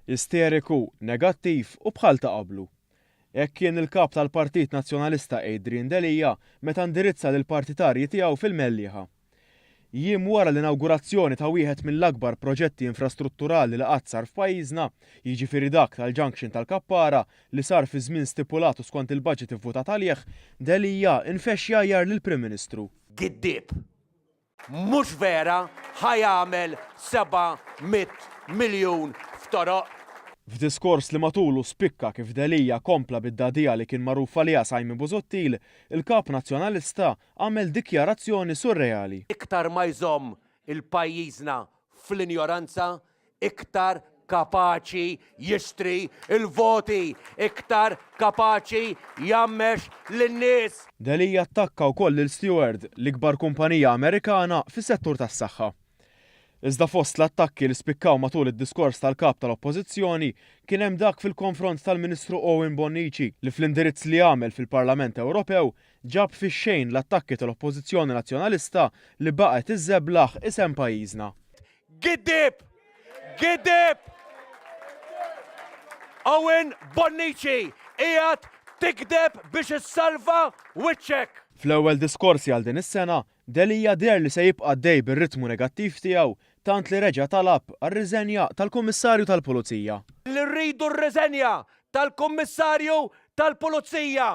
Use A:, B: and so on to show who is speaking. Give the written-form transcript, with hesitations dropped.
A: isteriku, negattiv u bħal ta' qablu. Hekk kien il-kap tal-Partit Nazzjonalista Adrian Delija meta indirizza lill-partitarji tiegħu fil-Mellieħa. Jiem wara l-inawgurazzjoni ta' wieħed mill-akbar proġetti infrastrutturali li qatt sar f'pajjiżna, jiġifieri dak tal-Junction tal-Kappara li sar fi żmien stipulatu skont il-budget ivvutat għalih, Delija infex jgħajjar lill-Prim Ministru.
B: Giddib. Mhux vera ħajamel 700 miljun f'toroq.
A: F'diskors li matulu spikka kif Delija kompla bid-dadija li kien magħruf għaliha Simon Busuttil, il-kap nazzjonalista għamel dikjarazzjoni surreali.
B: Iktar ma jżomm il-pajjiżna fl-injoranza, iktar kapaċi jixtri il-voti, iktar kapaċi jammex lin-nies.
A: Delija attakka wkoll il-Steward, l-ikbar kumpanija Amerikana fis-settur tas-saħħa. Iżda fost l-attakki li spikkaw matul id-diskors tal-kap tal-Oppożizzjoni kien hemm dak fil-konfront tal-Ministru Owen Bonnici li fl-indirizz li għamel fil-Parlament Ewropew ġab fix-xejn l-attakki tal-Oppożizzjoni Nazzjonalista li baqgħet iżżeblaħ isem pajjiżna.
B: Giddib! Giddib! Owen Bonnici qiegħed tikdeb biex issalva wiċċek.
A: Fl-ewwel diskorsi għal din is-sena, Delija der li se jibqa' dej bir-ritmu negattiv tiegħu tant li reġa' talab għar-riżenja tal-Kummissarju tal-Pulizija.
B: Li rridu r-riżenja tal-Kummissarju tal-Pulizija.